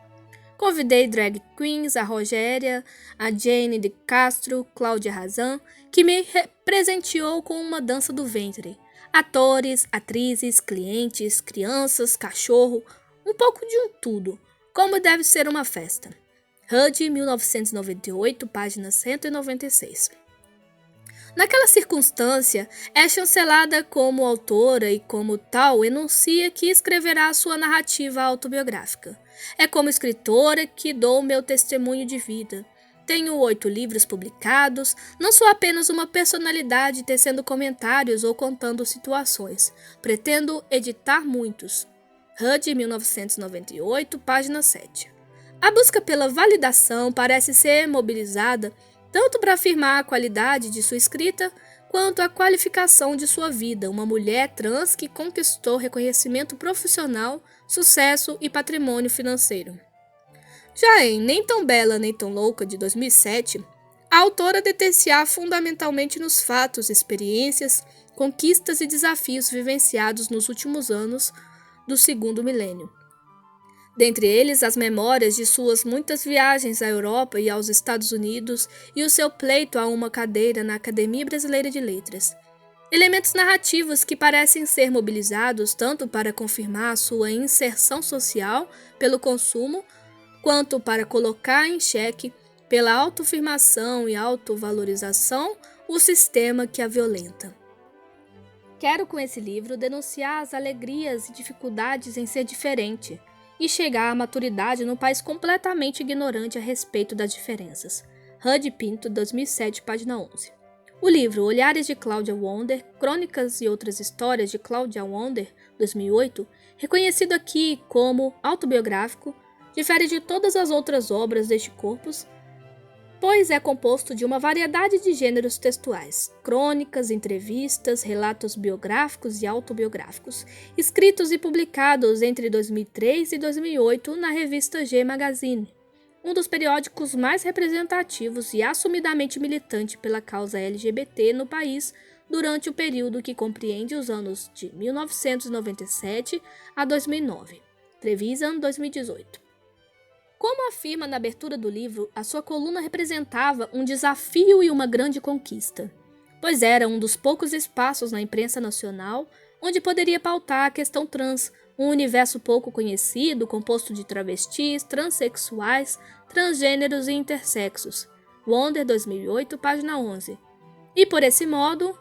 Convidei drag queens, a Rogéria, a Jane de Castro, Cláudia Razan, que me presenteou com uma dança do ventre. Atores, atrizes, clientes, crianças, cachorro, um pouco de um tudo, como deve ser uma festa. Rudy, 1998, página 196. Naquela circunstância, é chancelada como autora e, como tal, enuncia que escreverá sua narrativa autobiográfica. É como escritora que dou meu testemunho de vida. Tenho 8 livros publicados, não sou apenas uma personalidade tecendo comentários ou contando situações. Pretendo editar muitos. Rudy, 1998, página 7. A busca pela validação parece ser mobilizada tanto para afirmar a qualidade de sua escrita, quanto a qualificação de sua vida, uma mulher trans que conquistou reconhecimento profissional, sucesso e patrimônio financeiro. Já em Nem Tão Bela Nem Tão Louca, de 2007, a autora deter-se-á fundamentalmente nos fatos, experiências, conquistas e desafios vivenciados nos últimos anos do segundo milênio. Dentre eles, as memórias de suas muitas viagens à Europa e aos Estados Unidos e o seu pleito a uma cadeira na Academia Brasileira de Letras. Elementos narrativos que parecem ser mobilizados tanto para confirmar sua inserção social pelo consumo, quanto para colocar em xeque pela autoafirmação e autovalorização, o sistema que a violenta. Quero com esse livro denunciar as alegrias e dificuldades em ser diferente e chegar à maturidade num país completamente ignorante a respeito das diferenças. Hud Pinto, 2007, página 11. O livro Olhares de Claudia Wonder, Crônicas e Outras Histórias de Claudia Wonder, 2008, reconhecido aqui como autobiográfico, difere de todas as outras obras deste corpus, pois é composto de uma variedade de gêneros textuais, crônicas, entrevistas, relatos biográficos e autobiográficos, escritos e publicados entre 2003 e 2008 na revista G Magazine, um dos periódicos mais representativos e assumidamente militante pela causa LGBT no país durante o período que compreende os anos de 1997 a 2009. Trevisan, 2018. Como afirma na abertura do livro, a sua coluna representava um desafio e uma grande conquista, pois era um dos poucos espaços na imprensa nacional onde poderia pautar a questão trans, um universo pouco conhecido, composto de travestis, transexuais, transgêneros e intersexos. Wonder, 2008, página 11. E, por esse modo,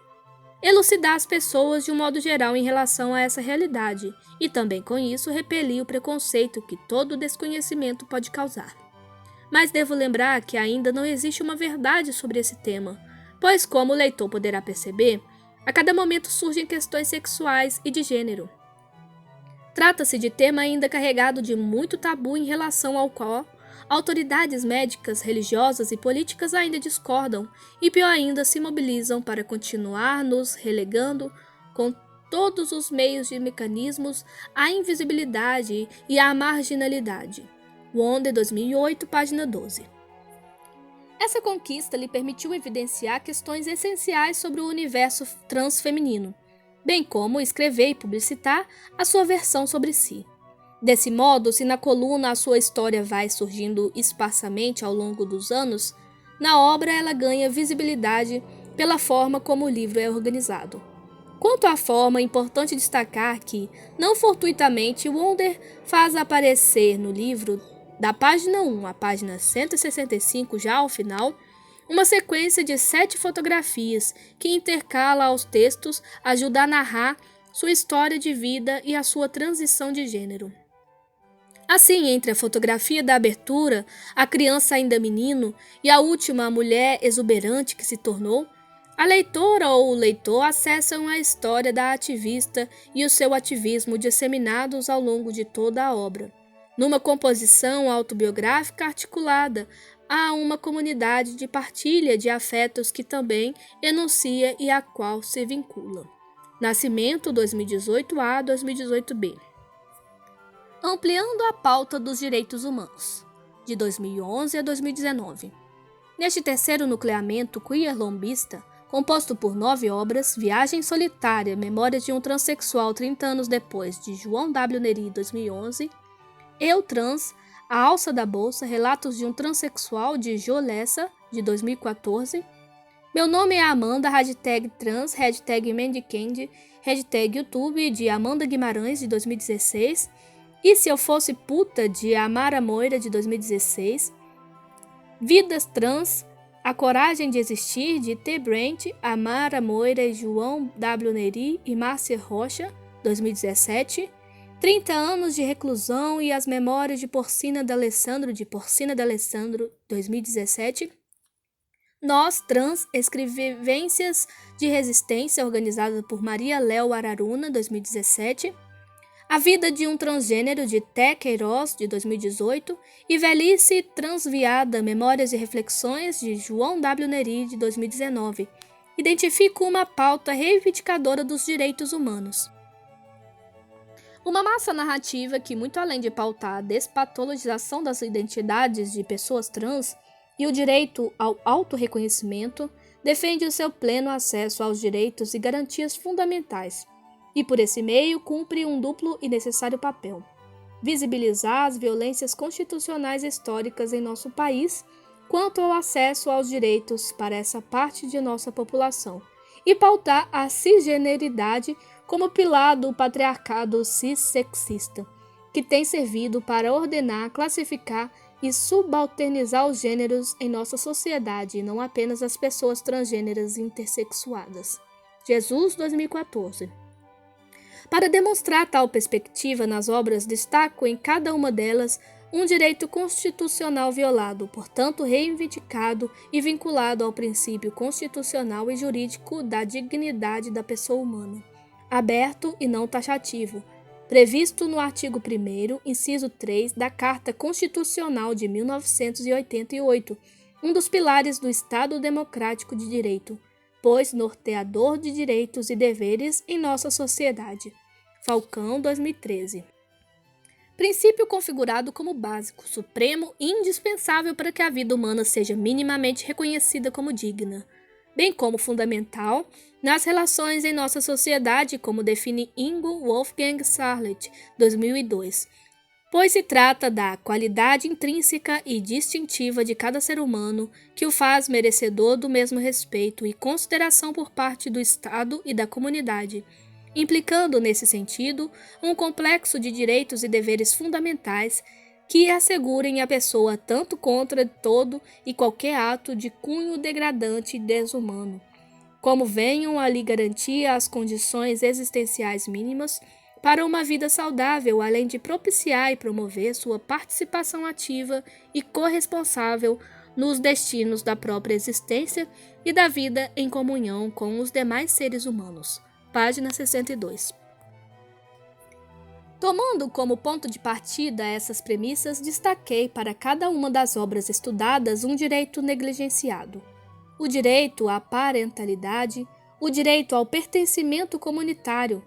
elucidar as pessoas de um modo geral em relação a essa realidade e também com isso repelir o preconceito que todo desconhecimento pode causar. Mas devo lembrar que ainda não existe uma verdade sobre esse tema, pois como o leitor poderá perceber, a cada momento surgem questões sexuais e de gênero. Trata-se de tema ainda carregado de muito tabu em relação ao qual autoridades médicas, religiosas e políticas ainda discordam e, pior ainda, se mobilizam para continuar nos relegando com todos os meios e mecanismos à invisibilidade e à marginalidade. Wonder, 2008, página 12. Essa conquista lhe permitiu evidenciar questões essenciais sobre o universo transfeminino, bem como escrever e publicitar a sua versão sobre si. Desse modo, se na coluna a sua história vai surgindo esparsamente ao longo dos anos, na obra ela ganha visibilidade pela forma como o livro é organizado. Quanto à forma, é importante destacar que, não fortuitamente, Wonder faz aparecer no livro, da página 1 à página 165, já ao final, uma sequência de 7 fotografias que intercala aos textos, ajuda a narrar sua história de vida e a sua transição de gênero. Assim, entre a fotografia da abertura, a criança ainda menino, e a última, a mulher exuberante que se tornou, a leitora ou o leitor acessam a história da ativista e o seu ativismo disseminados ao longo de toda a obra, numa composição autobiográfica articulada a uma comunidade de partilha de afetos que também enuncia e a qual se vincula. Nascimento, 2018A, 2018B. Ampliando a pauta dos direitos humanos, de 2011 a 2019. Neste terceiro nucleamento queer lombista, composto por 9 obras, Viagem Solitária, Memórias de um Transsexual 30 anos depois, de João W. Neri, 2011, Eu Trans, A Alça da Bolsa, Relatos de um Transsexual, de Jo Lessa, de 2014, Meu Nome é Amanda, #trans, #Mandicandy, #YouTube, de Amanda Guimarães, de 2016, E Se Eu Fosse Puta, de Amara Moira, de 2016, Vidas Trans, A Coragem de Existir, de T. Brent, Amara Moira e João W. Neri e Márcia Rocha, 2017, 30 anos de reclusão e as memórias de Porcina D'Alessandro, de Porcina D'Alessandro, 2017, Nós Trans, Escrevivências de Resistência, organizada por Maria Léo Araruna, 2017, A Vida de um Transgênero, de Té Queiroz, de 2018, e Velhice Transviada, Memórias e Reflexões, de João W. Neri, de 2019, identifica uma pauta reivindicadora dos direitos humanos. Uma massa narrativa que, muito além de pautar a despatologização das identidades de pessoas trans e o direito ao autorreconhecimento, defende o seu pleno acesso aos direitos e garantias fundamentais, e por esse meio cumpre um duplo e necessário papel: visibilizar as violências constitucionais históricas em nosso país quanto ao acesso aos direitos para essa parte de nossa população, e pautar a cisgeneridade como pilar do patriarcado cissexista, que tem servido para ordenar, classificar e subalternizar os gêneros em nossa sociedade e não apenas as pessoas transgêneras e intersexuadas. Jesus, 2014. Para demonstrar tal perspectiva nas obras, destaco em cada uma delas um direito constitucional violado, portanto reivindicado e vinculado ao princípio constitucional e jurídico da dignidade da pessoa humana, aberto e não taxativo, previsto no artigo 1º, inciso 3 da Carta Constitucional de 1988, um dos pilares do Estado Democrático de Direito, pois norteador de direitos e deveres em nossa sociedade. Falcão, 2013. Princípio configurado como básico, supremo e indispensável para que a vida humana seja minimamente reconhecida como digna, bem como fundamental nas relações em nossa sociedade, como define Ingo Wolfgang Sarlet, 2002, pois se trata da qualidade intrínseca e distintiva de cada ser humano que o faz merecedor do mesmo respeito e consideração por parte do Estado e da comunidade, implicando, nesse sentido, um complexo de direitos e deveres fundamentais que assegurem a pessoa tanto contra todo e qualquer ato de cunho degradante e desumano, como venham a lhe garantir as condições existenciais mínimas para uma vida saudável, além de propiciar e promover sua participação ativa e corresponsável nos destinos da própria existência e da vida em comunhão com os demais seres humanos. Página 62. Tomando como ponto de partida essas premissas, destaquei para cada uma das obras estudadas um direito negligenciado: o direito à parentalidade, o direito ao pertencimento comunitário,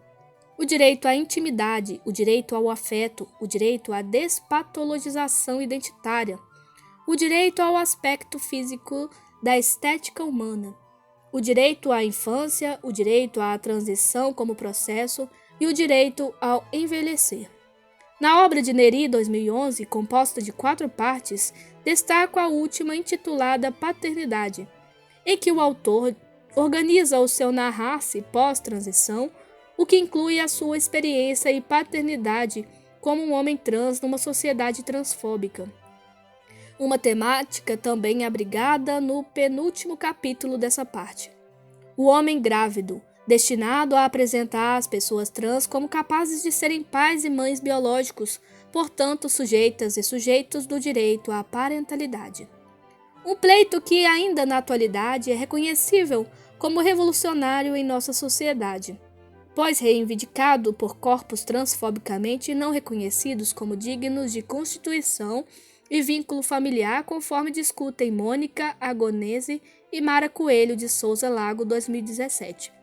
o direito à intimidade, o direito ao afeto, o direito à despatologização identitária, o direito ao aspecto físico da estética humana, o direito à infância, o direito à transição como processo e o direito ao envelhecer. Na obra de Neri, 2011, composta de 4 partes, destaco a última intitulada Paternidade, em que o autor organiza o seu narrar-se pós-transição, o que inclui a sua experiência e paternidade como um homem trans numa sociedade transfóbica. Uma temática também abrigada no penúltimo capítulo dessa parte. O homem grávido, destinado a apresentar as pessoas trans como capazes de serem pais e mães biológicos, portanto sujeitas e sujeitos do direito à parentalidade. Um pleito que ainda na atualidade é reconhecível como revolucionário em nossa sociedade, pois reivindicado por corpos transfobicamente não reconhecidos como dignos de constituição e vínculo familiar, conforme discutem Mônica Agonese e Mara Coelho de Souza Lago, 2017.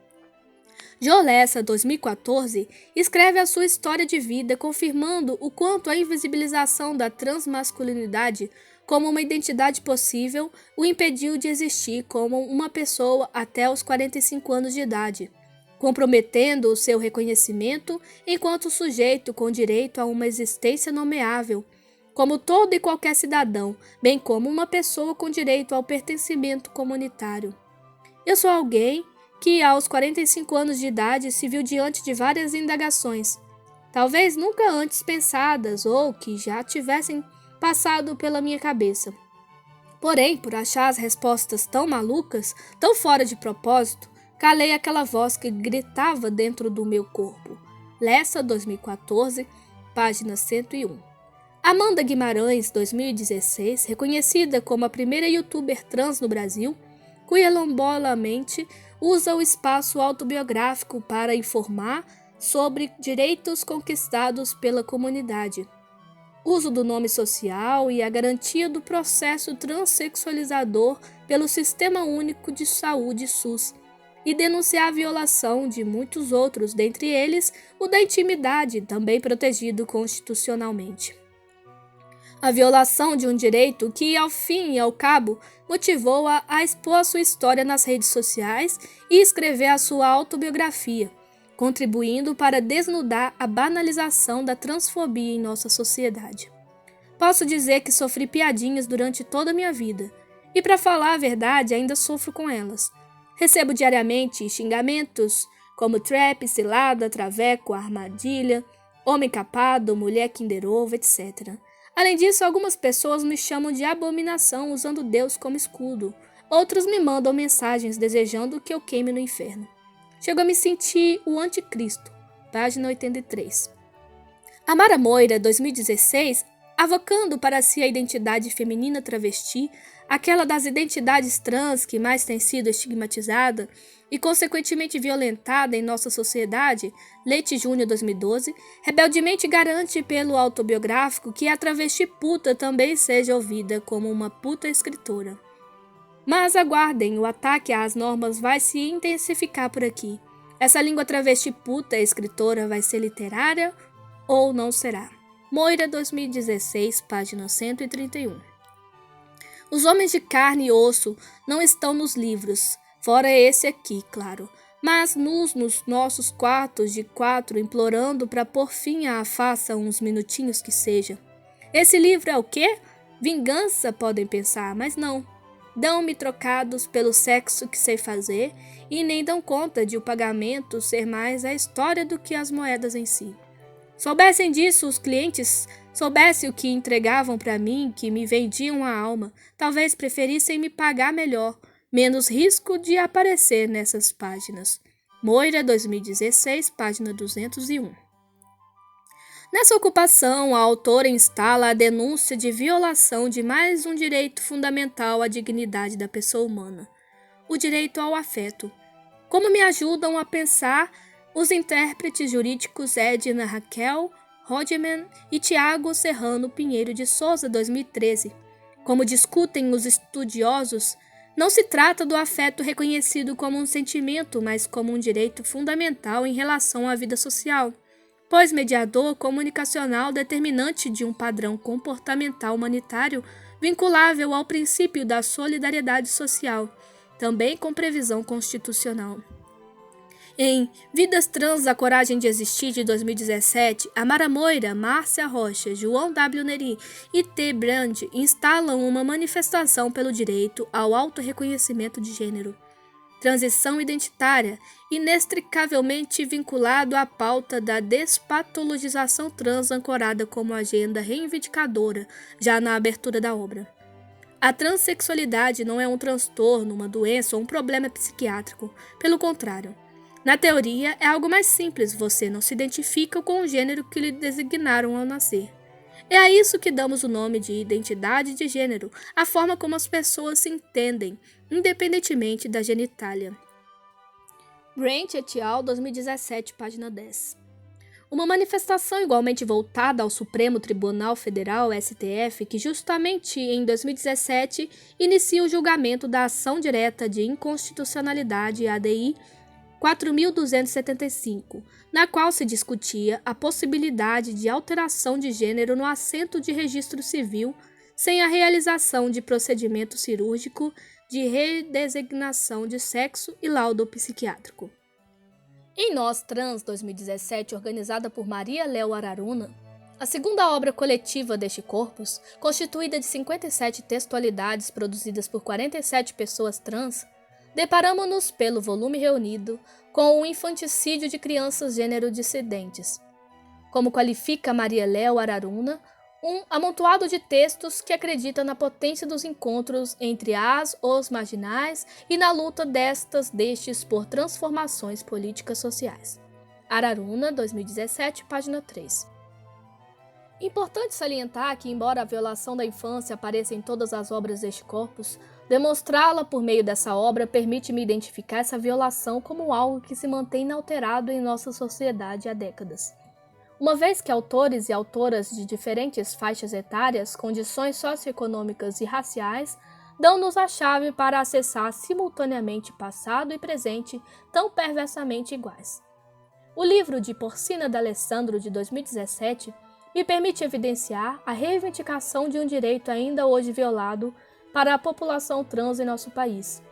Jolessa, 2014, escreve a sua história de vida, confirmando o quanto a invisibilização da transmasculinidade como uma identidade possível o impediu de existir como uma pessoa até os 45 anos de idade, comprometendo o seu reconhecimento enquanto sujeito com direito a uma existência nomeável, como todo e qualquer cidadão, bem como uma pessoa com direito ao pertencimento comunitário. Eu sou alguém que, aos 45 anos de idade, se viu diante de várias indagações, talvez nunca antes pensadas ou que já tivessem passado pela minha cabeça. Porém, por achar as respostas tão malucas, tão fora de propósito, calei aquela voz que gritava dentro do meu corpo. Lessa, 2014, página 101. Amanda Guimarães, 2016, reconhecida como a primeira youtuber trans no Brasil, quilombolamente usa o espaço autobiográfico para informar sobre direitos conquistados pela comunidade, uso do nome social e a garantia do processo transexualizador pelo Sistema Único de Saúde SUS, e denunciar a violação de muitos outros, dentre eles o da intimidade, também protegido constitucionalmente. A violação de um direito que, ao fim e ao cabo, motivou-a a expor sua história nas redes sociais e escrever a sua autobiografia, contribuindo para desnudar a banalização da transfobia em nossa sociedade. Posso dizer que sofri piadinhas durante toda a minha vida, e para falar a verdade, ainda sofro com elas. Recebo diariamente xingamentos como trap, cilada, traveco, armadilha, homem capado, mulher Kinder Ovo, etc. Além disso, algumas pessoas me chamam de abominação usando Deus como escudo. Outros me mandam mensagens desejando que eu queime no inferno. Chego a me sentir o anticristo. Página 83. Amara Moira, 2016, avocando para si a identidade feminina travesti, aquela das identidades trans que mais tem sido estigmatizada e consequentemente violentada em nossa sociedade, Leite Júnior 2012, rebeldemente garante pelo autobiográfico que a travesti puta também seja ouvida como uma puta escritora. Mas aguardem, o ataque às normas vai se intensificar por aqui. Essa língua travesti puta escritora vai ser literária ou não será? Moira 2016, página 131. Os homens de carne e osso não estão nos livros, fora esse aqui, claro, mas nos nossos quartos de 4 implorando para pôr fim à farsa uns minutinhos que seja. Esse livro é o quê? Vingança, podem pensar, mas não. Dão-me trocados pelo sexo que sei fazer e nem dão conta de o pagamento ser mais a história do que as moedas em si. Soubessem disso os clientes, soubessem o que entregavam para mim, que me vendiam a alma, talvez preferissem me pagar melhor, menos risco de aparecer nessas páginas. Moira 2016, página 201. Nessa ocupação, a autora instala a denúncia de violação de mais um direito fundamental à dignidade da pessoa humana, o direito ao afeto. Como me ajudam a pensar os intérpretes jurídicos Edna Raquel Rodgeman e Tiago Serrano Pinheiro de Souza, 2013. Como discutem os estudiosos, não se trata do afeto reconhecido como um sentimento, mas como um direito fundamental em relação à vida social, pois mediador comunicacional determinante de um padrão comportamental humanitário vinculável ao princípio da solidariedade social, também com previsão constitucional. Em Vidas Trans, a Coragem de Existir, de 2017, Amara Moira, Márcia Rocha, João W. Neri e T. Brand instalam uma manifestação pelo direito ao autorreconhecimento de gênero. Transição identitária, inextricavelmente vinculado à pauta da despatologização trans ancorada como agenda reivindicadora, já na abertura da obra. A transexualidade não é um transtorno, uma doença ou um problema psiquiátrico. Pelo contrário, na teoria é algo mais simples, você não se identifica com o gênero que lhe designaram ao nascer. É a isso que damos o nome de identidade de gênero, a forma como as pessoas se entendem, independentemente da genitália. Brent et al., 2017, página 10. Uma manifestação igualmente voltada ao Supremo Tribunal Federal, STF, que justamente em 2017 inicia o julgamento da ação direta de inconstitucionalidade ADI 4.275, na qual se discutia a possibilidade de alteração de gênero no assento de registro civil sem a realização de procedimento cirúrgico de redesignação de sexo e laudo psiquiátrico. Em Nós Trans 2017, organizada por Maria Léo Araruna, a segunda obra coletiva deste corpus, constituída de 57 textualidades produzidas por 47 pessoas trans, deparamos-nos, pelo volume reunido, com o infanticídio de crianças gênero-dissidentes. Como qualifica Maria Léo Araruna, um amontoado de textos que acredita na potência dos encontros entre os marginais e na luta destes por transformações políticas sociais. Araruna, 2017, página 3. Importante salientar que, embora a violação da infância apareça em todas as obras deste corpus, demonstrá-la por meio dessa obra permite-me identificar essa violação como algo que se mantém inalterado em nossa sociedade há décadas. Uma vez que autores e autoras de diferentes faixas etárias, condições socioeconômicas e raciais dão-nos a chave para acessar simultaneamente passado e presente tão perversamente iguais. O livro de Porcina D'Alessandro, de 2017, me permite evidenciar a reivindicação de um direito ainda hoje violado para a população trans em nosso país.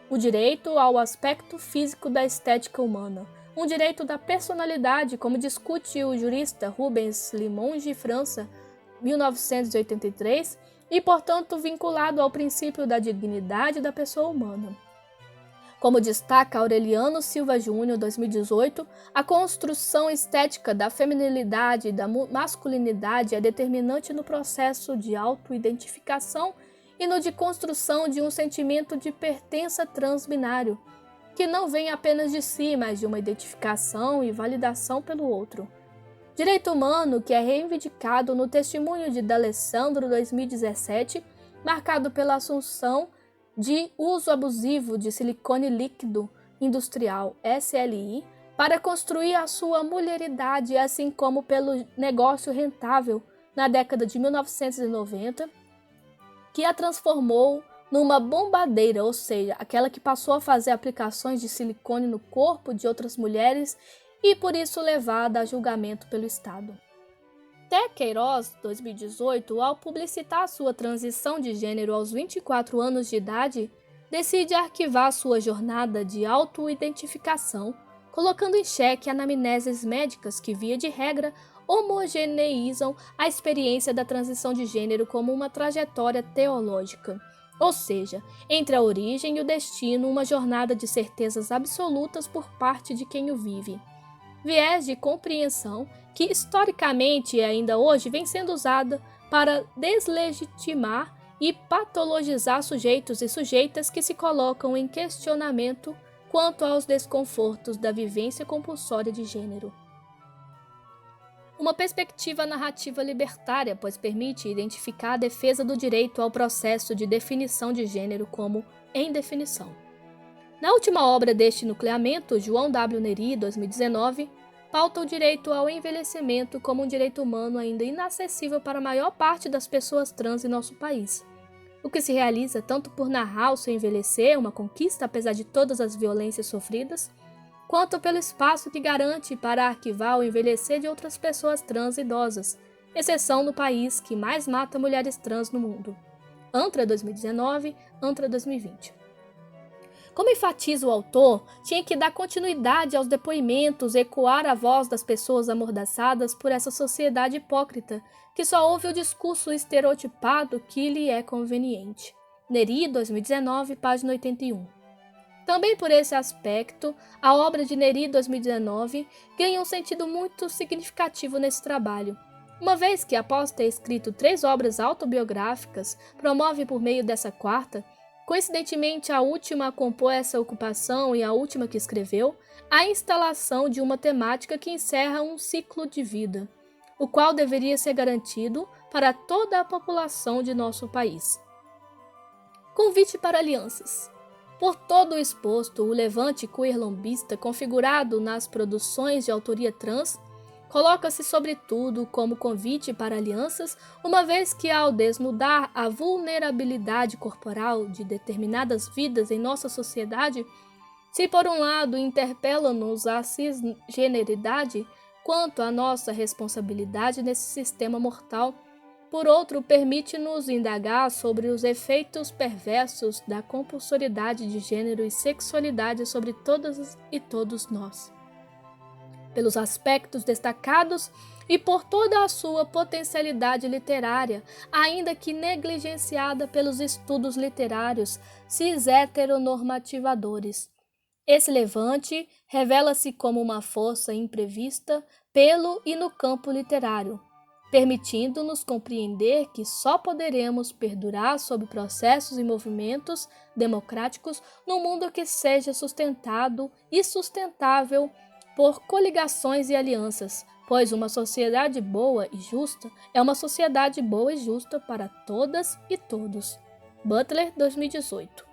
O direito ao aspecto físico da estética humana, um direito da personalidade, como discute o jurista Rubens Limonge França, 1983, e, portanto, vinculado ao princípio da dignidade da pessoa humana. Como destaca Aureliano Silva Júnior, 2018, a construção estética da feminilidade e da masculinidade é determinante no processo de autoidentificação e no de construção de um sentimento de pertença transbinário, que não vem apenas de si, mas de uma identificação e validação pelo outro. Direito humano que é reivindicado no testemunho de D'Alessandro, 2017, marcado pela assunção de uso abusivo de silicone líquido industrial, SLI, para construir a sua mulheridade, assim como pelo negócio rentável na década de 1990, que a transformou numa bombadeira, ou seja, aquela que passou a fazer aplicações de silicone no corpo de outras mulheres e por isso levada a julgamento pelo Estado. Té Queiroz, 2018, ao publicitar sua transição de gênero aos 24 anos de idade, decide arquivar sua jornada de autoidentificação, colocando em xeque anamneses médicas que, via de regra, homogeneizam a experiência da transição de gênero como uma trajetória teológica, ou seja, entre a origem e o destino, uma jornada de certezas absolutas por parte de quem o vive. Viés de compreensão que historicamente e ainda hoje vem sendo usada para deslegitimar e patologizar sujeitos e sujeitas que se colocam em questionamento quanto aos desconfortos da vivência compulsória de gênero. Uma perspectiva narrativa libertária, pois permite identificar a defesa do direito ao processo de definição de gênero como em definição. Na última obra deste nucleamento, João W. Nery, 2019, pauta o direito ao envelhecimento como um direito humano ainda inacessível para a maior parte das pessoas trans em nosso país, o que se realiza tanto por narrar o seu envelhecer, uma conquista apesar de todas as violências sofridas, quanto pelo espaço que garante para arquivar o envelhecer de outras pessoas trans idosas, exceção no país que mais mata mulheres trans no mundo. ANTRA 2019, ANTRA 2020. Como enfatiza o autor, tinha que dar continuidade aos depoimentos, ecoar a voz das pessoas amordaçadas por essa sociedade hipócrita, que só ouve o discurso estereotipado que lhe é conveniente. Nery, 2019, página 81. Também por esse aspecto, a obra de Nery, 2019, ganha um sentido muito significativo nesse trabalho, uma vez que, após ter escrito 3 obras autobiográficas, promove por meio dessa quarta, coincidentemente a última a compor essa ocupação e a última que escreveu, a instalação de uma temática que encerra um ciclo de vida, o qual deveria ser garantido para toda a população de nosso país. Convite para alianças. Por todo o exposto, o levante queer-lombista configurado nas produções de autoria trans coloca-se sobretudo como convite para alianças, uma vez que ao desnudar a vulnerabilidade corporal de determinadas vidas em nossa sociedade, se por um lado interpela-nos a cisgeneridade quanto à nossa responsabilidade nesse sistema mortal, por outro permite-nos indagar sobre os efeitos perversos da compulsoriedade de gênero e sexualidade sobre todas e todos nós. Pelos aspectos destacados e por toda a sua potencialidade literária, ainda que negligenciada pelos estudos literários cis-heteronormativadores. Esse levante revela-se como uma força imprevista pelo e no campo literário, permitindo-nos compreender que só poderemos perdurar sob processos e movimentos democráticos num mundo que seja sustentado e sustentável por coligações e alianças, pois uma sociedade boa e justa é uma sociedade boa e justa para todas e todos. Butler, 2018.